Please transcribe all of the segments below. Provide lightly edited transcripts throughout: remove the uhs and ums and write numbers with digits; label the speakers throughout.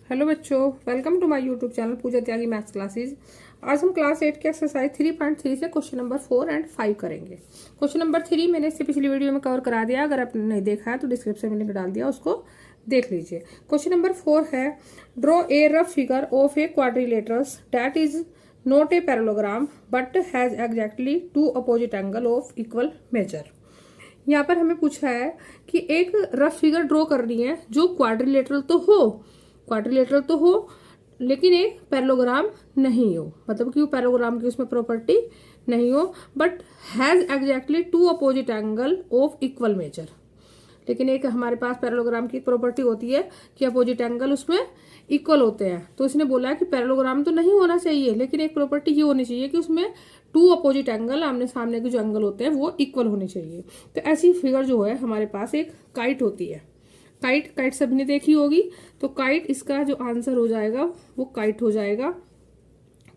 Speaker 1: Hello बच्चों, welcome to my YouTube channel Pooja Tyagi maths classes. आज हम क्लास 8 के एक्सरसाइज 3.3 से क्वेश्चन नंबर 4 एंड 5 करेंगे। क्वेश्चन नंबर 3 मैंने इससे पिछली वीडियो में कवर करा दिया, अगर आपने नहीं देखा है तो डिस्क्रिप्शन में लिंक डाल दिया, उसको देख लीजिए। क्वेश्चन नंबर 4 है, draw a rough figure of a quadrilaterals that is not a parallelogram but has exactly two opposite angle of equal measure. यहाँ पर हमें पूछा है कि एक रफ फिगर ड्रॉ करनी है जो क्वाड्रिलेटरल तो हो लेकिन एक पैरेललोग्राम नहीं हो, मतलब कि वो पैरेललोग्राम की उसमें प्रॉपर्टी नहीं हो, but has exactly two opposite angle of equal measure. लेकिन एक हमारे पास पैरेललोग्राम की प्रॉपर्टी होती है कि अपोजिट एंगल उसमें इक्वल होते हैं। तो इसने बोला है कि पैरेललोग्राम तो नहीं होना चाहिए, लेकिन एक प्रॉपर्टी ये होनी चाहिए कि उसमें टू अपोजिट एंगल, आमने सामने के जो एंगल होते हैं वो इक्वल होने चाहिए। तो ऐसी फिगर जो है हमारे पास एक काइट होती है। काइट सभी ने देखी होगी, तो काइट इसका जो आंसर हो जाएगा वो काइट हो जाएगा।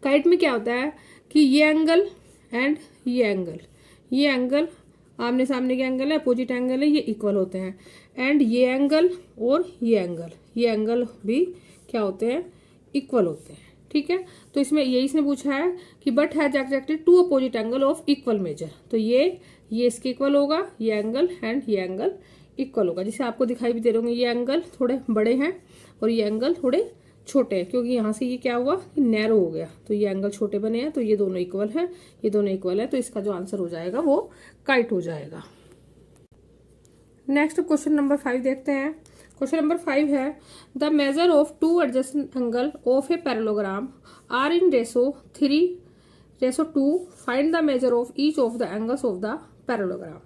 Speaker 1: काइट में क्या होता है कि ये एंगल एंड ये एंगल आमने सामने के एंगल है, अपोजिट एंगल है, ये इक्वल होते हैं। एंड ये एंगल और ये एंगल भी क्या होते हैं, इक्वल होते हैं। ठीक है, तो इसमें यही इसने पूछा है कि but has exactly two opposite angle of equal measure. तो ये इसके इक्वल होगा, ये एंगल एंड ये एंगल इक्वल होगा। जिसे आपको दिखाई भी दे रहे होंगे, ये एंगल थोड़े बड़े हैं और ये एंगल थोड़े छोटे हैं, क्योंकि यहाँ से ये क्या हुआ, नैरो हो गया, तो ये एंगल छोटे बने हैं, तो ये दोनों इक्वल है, ये दोनों इक्वल है, तो इसका जो आंसर हो जाएगा वो काइट हो जाएगा। नेक्स्ट क्वेश्चन नंबर 5 देखते हैं। क्वेश्चन नंबर 5 है, the measure of two adjacent angle of a parallelogram are in ratio 3:2। Find the measure of each of the angles of the parallelogram.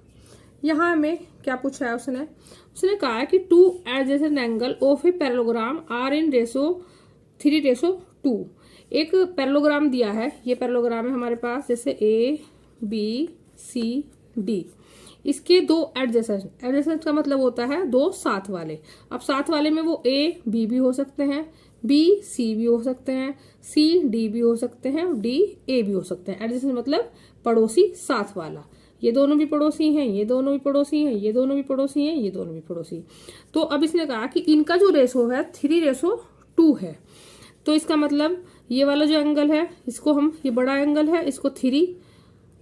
Speaker 1: यहाँ हमें क्या पूछा है, उसने कहा है कि two adjacent angle of a parallelogram are in ratio 3:2। एक पैरेललोग्राम दिया है, ये पैरेललोग्राम है हमारे पास, जैसे ए बी सी डी। इसके दो एडजेसेंट का मतलब होता है दो साथ वाले। अब साथ वाले में वो ए बी भी हो सकते हैं, बी सी भी हो सकते हैं, सी डी भी हो सकते हैं, डी ए भी हो सकते हैं। एडजेसेंट मतलब पड़ोसी, साथ वाला। ये दोनों भी पड़ोसी हैं, ये दोनों भी पड़ोसी हैं, ये दोनों भी पड़ोसी हैं, ये दोनों भी पड़ोसी। तो अब इसने कहा कि इनका जो रेशो है 3:2 है। तो इसका मतलब ये वाला जो एंगल है, इसको हम, ये बड़ा एंगल है, इसको 3,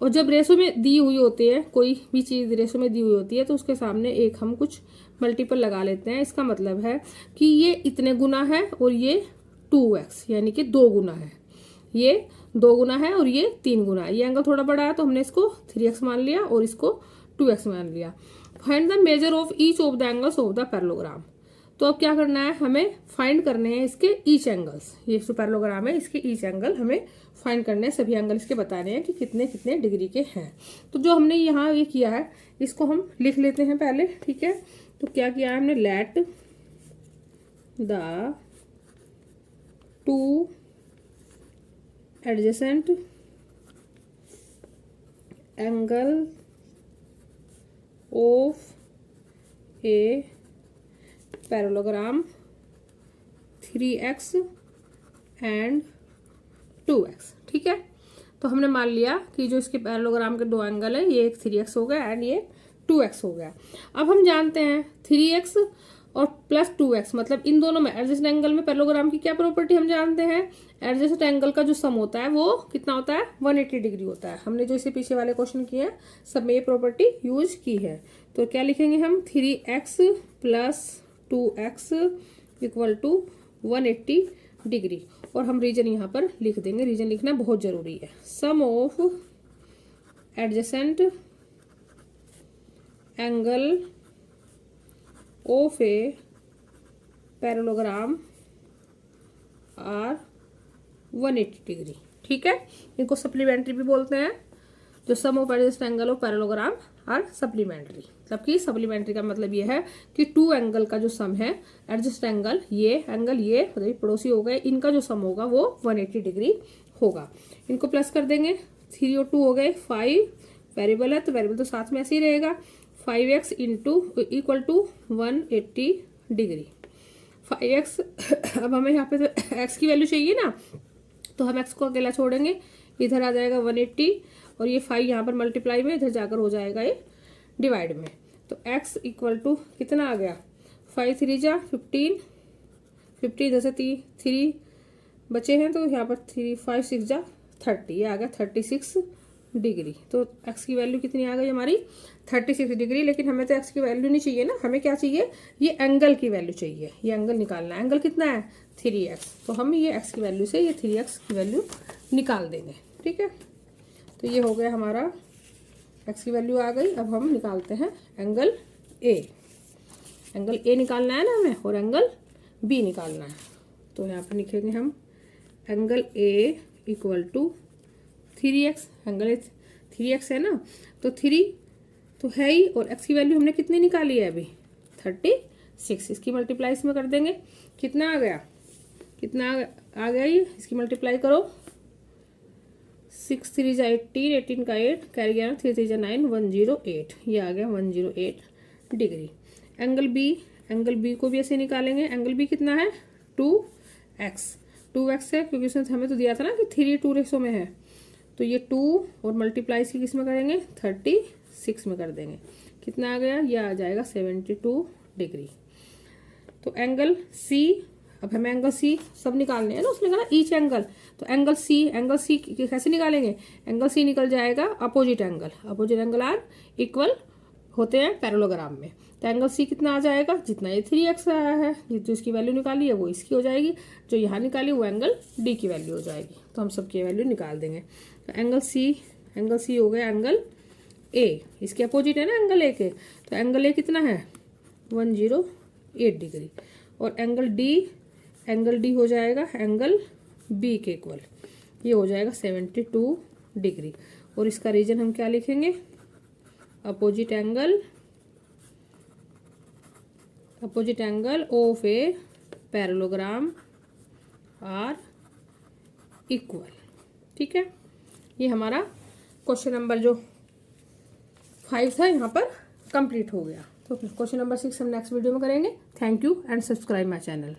Speaker 1: और जब रेशो में दी हुई होती है, कोई भी चीज रेशो में दी हुई होती है, तो उसके सामने एक हम कुछ मल्टीपल लगा लेते हैं। इसका मतलब है कि ये इतने गुना है और ये 2x यानी कि 2 गुना है, ये 2 गुना है और ये 3 गुना है। ये एंगल थोड़ा बड़ा है तो हमने इसको 3x मान लिया और इसको 2x मान लिया। Find the measure of each of the angles of the parallelogram. तो अब क्या करना है, हमें फाइंड करने हैं इसके ईच एंगल्स। ये जो पैरेललोग्राम है इसके ईच एंगल हमें फाइंड करने हैं, सभी एंगल इसके बताने हैं कि कितने कितने डिग्री के हैं। तो जो हमने यहाँ ये किया है इसको हम लिख लेते हैं पहले। ठीक है, तो क्या किया है हमने, let the two adjacent angle of a parallelogram 3x and 2x। ठीक है, तो हमने मान लिया कि जो इसके पैरेललोग्राम के दो एंगल है, ये एक 3x हो गया एंड ये 2x हो गया। अब हम जानते हैं 3x और प्लस 2x, मतलब इन दोनों में एडजेसेंट एंगल में पैरेललोग्राम की क्या प्रॉपर्टी हम जानते हैं, एडजेसेंट एंगल का जो सम होता है वो कितना होता है, 180 डिग्री होता है। हमने जो इसे पीछे वाले क्वेश्चन किए हैं सब में ये प्रॉपर्टी यूज की है। तो क्या लिखेंगे हम, 3x plus 2x equal to 180 degree, और हम रीजन यहाँ पर लिख देंगे। रीजन लिखना बहुत जरूरी है। Sum of adjacent angle of a parallelogram are 180 degree. ठीक है, इनको सप्लीमेंट्री भी बोलते हैं। जो sum of adjacent angle of parallelogram are supplementary, मतलब कि सप्लीमेंट्री का मतलब ये है कि टू एंगल का जो सम है, एडजेसेंट एंगल ये मतलब पड़ोसी हो गए, इनका जो सम होगा वो 180 डिग्री होगा। इनको प्लस कर देंगे, 3 और 2 हो गए 5, वेरिएबल है तो वेरिएबल तो साथ में ऐसे ही रहेगा, 5x equal to 180 degree. 5x अब हमें यहाँ पे तो x की वैल्यू चाहिए ना, तो हम x को अकेला छोड़ेंगे, इधर आ जाएगा 180 और ये 5 यहाँ पर मल्टीप्लाई में, इधर जाकर हो जाएगा ये डिवाइड में। तो x इक्वल टू कितना आ गया, 5 3 जा 15, 15 जैसे 3 बचे हैं, तो यहाँ पर 3 5 6 जा 30, ये आ गया 36 डिग्री। तो एक्स की वैल्यू कितनी आ गई हमारी 36 डिग्री। लेकिन हमें तो एक्स की वैल्यू नहीं चाहिए ना, हमें क्या चाहिए, ये एंगल की वैल्यू चाहिए, ये एंगल निकालना है। एंगल कितना है 3x, तो हम ये एक्स की वैल्यू से ये 3x की वैल्यू निकाल देंगे। ठीक है, तो ये हो गया हमारा एक्स की वैल्यू आ गई। अब हम निकालते हैं एंगल ए। एंगल ए निकालना है ना हमें, और एंगल बी निकालना है। तो यहाँ पर लिखेंगे हम angle A equal to 3x। Angle 3x है ना, तो 3 तो है ही, और x की वैल्यू हमने कितनी निकाली है अभी 36। इसकी मल्टीप्लाई इसमें कर देंगे, कितना आ गया, कितना आ गया ये, इसकी मल्टीप्लाई करो, 6 3 जा 18, 18 का 8 कैरी गया, 3 3 जा 9, 108, ये आ गया 108 डिग्री। एंगल बी को भी ऐसे निकालेंगे। एंगल बी कितना है 2x। 2x है क्योंकि उसने हमें तो दिया था ना कि 3 2 रेशो में है, तो ये 2 और मल्टीप्लाई इसकी किस में करेंगे 36 में कर देंगे। कितना आ गया, ये आ जाएगा 72 डिग्री। तो एंगल सी, अब हमें एंगल सी सब निकालने हैं ना, उसने कहा ईच एंगल, तो एंगल सी कैसे निकालेंगे, एंगल सी निकल जाएगा अपोजिट एंगल आर इक्वल होते हैं पैरेललोग्राम में। तो एंगल सी कितना आ जाएगा, जितना ये 3x आया है, जो इसकी वैल्यू निकाली है वो इसकी हो जाएगी, जो यहाँ निकाली वो एंगल डी की वैल्यू हो जाएगी। तो हम सबकी वैल्यू निकाल देंगे। तो एंगल सी हो गया एंगल ए, इसके अपोजिट है ना एंगल ए के, तो एंगल ए कितना है 108 डिग्री। और एंगल डी हो जाएगा एंगल बी के इक्वल, ये हो जाएगा 72 डिग्री। और इसका रीजन हम क्या लिखेंगे, opposite angle of a parallelogram are equal. ठीक है, ये हमारा क्वेश्चन नंबर जो 5 था यहाँ पर कंप्लीट हो गया। तो क्वेश्चन नंबर 6 हम नेक्स्ट वीडियो में करेंगे। Thank you and subscribe my channel.